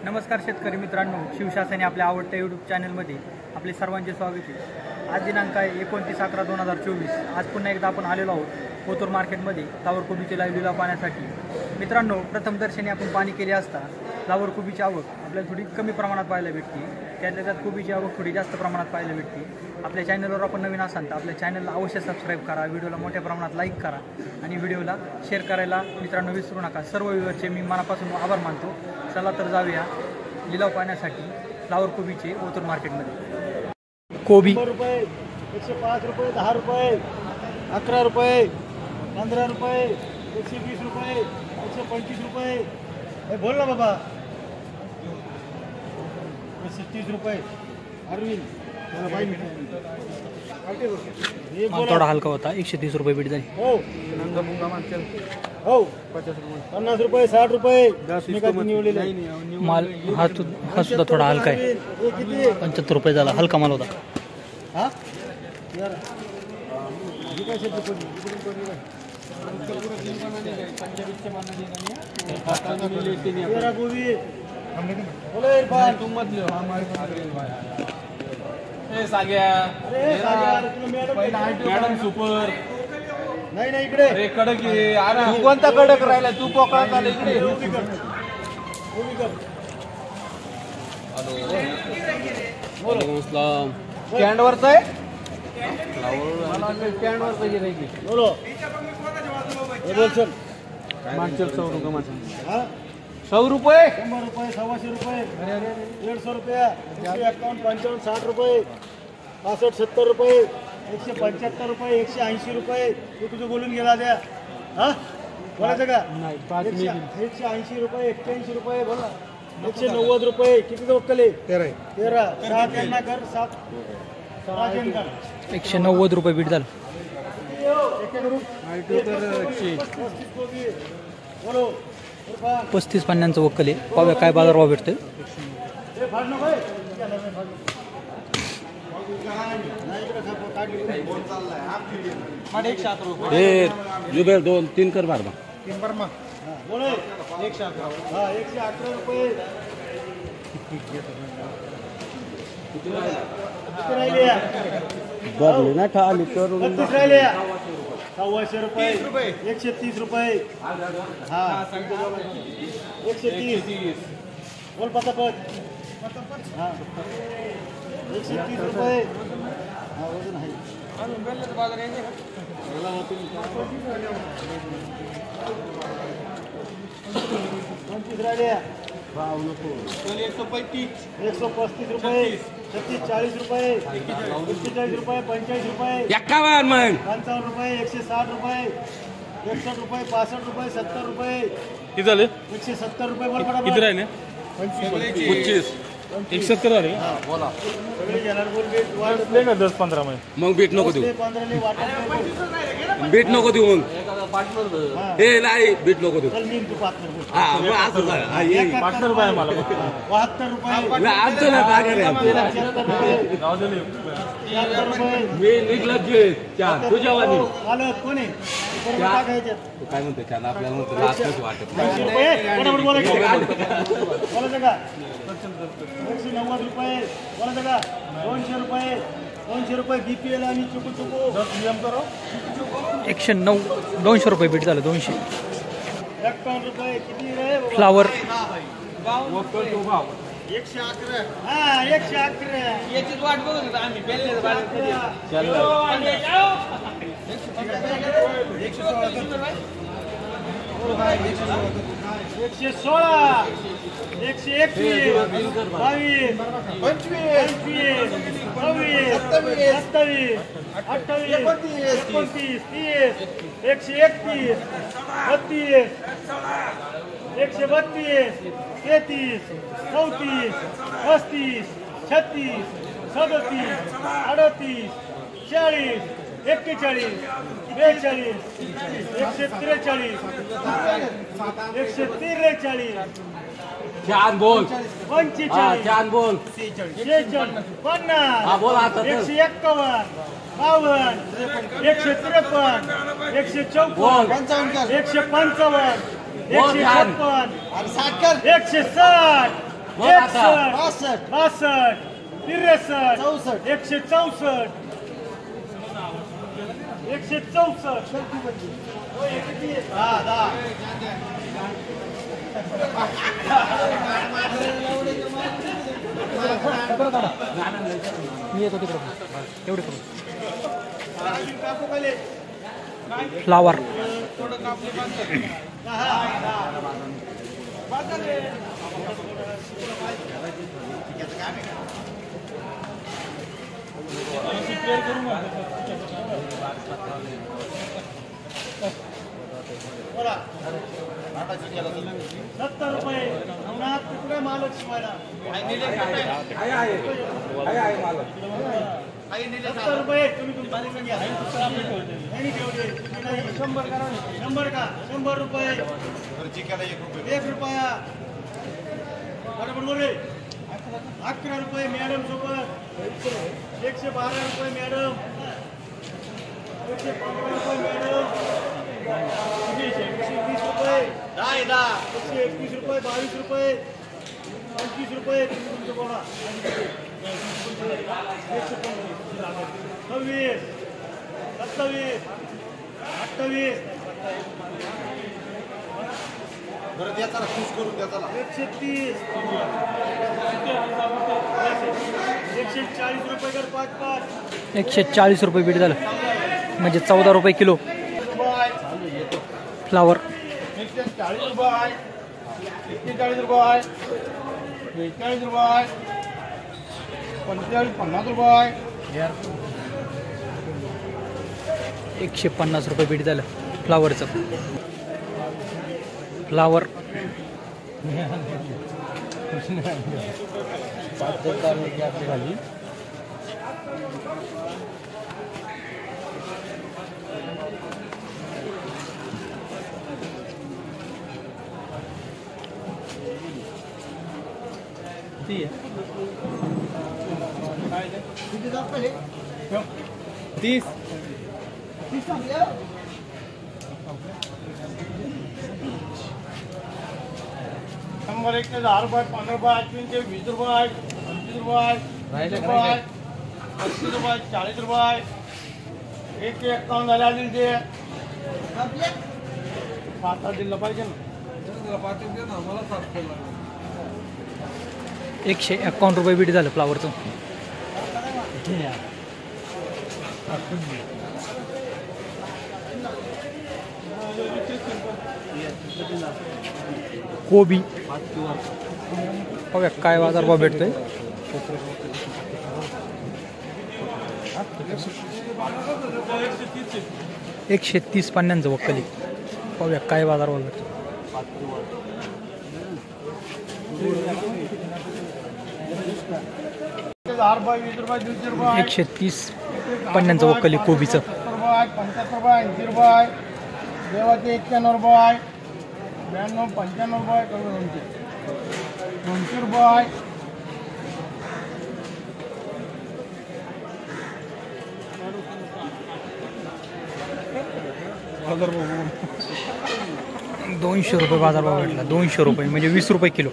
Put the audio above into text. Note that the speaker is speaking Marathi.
नमस्कार शेतकरी मित्रांनो, शिवशासनी आपल्या आवडत्या यूट्यूब चॅनलमध्ये आपले सर्वांचे स्वागत आहे। आज दिनांक आहे 29/11/2024। आज पुन्हा एकदा आपण आलेलो आहोत कोथरूड मार्केटमध्ये फ्लावर कोबीचे लाईव्ह लिलाव पाहण्यासाठी। मित्रांनो, प्रथम दर्शनी आपण पाणी केले असता फ्लावर कोबीची आवक आपल्याला थोडी कमी प्रमाणात पाहायला भेटते। त्यातल्या त्यात कोबीची आवक थोडी जास्त प्रमाणात पाहायला भेटते। आपल्या चॅनलवर आपण नवीन असाल तर आपल्या चॅनलला अवश्य सबस्क्राईब करा, व्हिडिओला मोठ्या प्रमाणात लाईक करा आणि व्हिडिओला शेअर करायला मित्रांनो विसरू नका। सर्व व्ह्यूअरचे मी मनापासून आभार मानतो। चला तर जाऊया लिलाव पाहण्यासाठी फ्लावर कोबीचे कोथरूड मार्केटमध्ये। कोबी रुपये 105 रुपये, 10 रुपये, 11 रुपये, 15 रुपये, 120 रुपये, 125 रुपये। बोल ना बाबा। 130 रुपये अरविंद थोडा हलका होता। 130 रुपये बीट झाली। हो हो 50 रुपये, 60 रुपये माल हा सुद्धा थोडा हलका आहे। 75 रुपये झाला, हलका माल होता। हा मॅडम सुपर नाही नाही इकडे अरे कडक आहे। अरे तू कोणता कडक राहिला? तू पोकळा झाला इकडे। हॅलो स्टँड वरच आहे स्टँड वर पाहिजे नाही बोलो बोल चल मागच्या 100 रुपये हा 100 रुपये 100 रुपये 125 रुपये 150 रुपये 151 55 60 रुपये 65 70 रुपये 175 रुपये 180 रुपये तू तुझं बोलून गेला द्या हा बोलायचं का नाही 180 रुपये 81 रुपये बोला 190 रुपये किती वक्कले 13 7 यांना कर 7 190 रुपये बीट झालं। बोलो 35 पाण्याचं वक्कल आहे। पाहूया काय बाजारभाव भेटते। जुबेर 2-3 कर बार बोले 111 रुपये बरले ना ठाली करून 1,600 रुपये 130 रुपये हा 130 बोल पटापट हा 130 रुपये हा वजन आहे 25 राहिल्या 135 रुपये 36 40 रुपये 41 रुपये 45 रुपये 55 रुपये 160 रुपये 61 रुपये 65 रुपये 70 रुपये किती झाले? 170 रुपये बोल पटापट किती राहिले? 25 170 झाले। बोला सगळे घेणार बोल बीट वाढत ले ना 10-15 महिने मग बीट नको देऊ 15 ने वाटत बीट नको देऊ मग हे नाही बीट नको देऊ चल नीम तू पार्टनर बोल हा मग असं काय हा ये पार्टनर रुपये मला 72 रुपये ना आजचं ना काय रे 76 रुपये राहू दे 76 रुपये मी निघला जे चार तुझ्या वाणी आलं कोणी तू काय म्हणते छान आपल्याला म्हणतो लास्टच वाटत 80 रुपये बरोबर बोलायचं का 190 रुपये बोलायचं का 200 रुपये बीपीएल आणि चुकू नियम करो 109 200 रुपये बीट झालं। 200 51 रुपये किती रे फ्लावर 111 हा 111 याची वाट बघत आम्ही पहिले 116 121 22 25 26 27 28 29 30 131 32 132 33 34 35 36 37 38 40 41 42 143 143 छान बोल 45 छान बोल 46 हा बोल आता 151 52 153 154 155 156 160 61 62 63 64 164 मी येतो तिकडे एवढे करू फ्लावर ₹70 नवनाथ कुठे मालक शिवायला ₹70 तुम्ही तुमच्या बोलून घ्या. नाही ठेवले. तुम्ही नाही. 100 करा. 100 का? ₹100 ₹1 बरोबर रे. ₹11 मॅडम सोबत ₹112 मॅडम ₹115 मॅडम ₹120 ₹131 ₹22 ₹25 तुमचं बोला 26 27 28 130 ₹140 कर 5 ₹140 बीट झालं म्हणजे ₹14 किलो फ्लावर ₹140 ₹41 ₹42 ₹45 ₹150 बीट झालं फ्लावरचं फ्लावर तीस ₹100 ₹10 ₹15 ₹20 ₹20 ₹25 ₹30 ₹40 ₹151 झाले अजून ते 5 दिलं पाहिजे ना ₹151 बीट झालं फ्लावरचं कोबी बघा काय बाजारभाव भेटतोय ₹130 वक्कली पाहूया काय बाजारभाव भेटतो ₹130 वक्कली कोबीचं ₹75 देवाचे ₹91 92 95 करून ₹200 ₹200 बाजारभाव भेटला ₹200 म्हणजे ₹20 किलो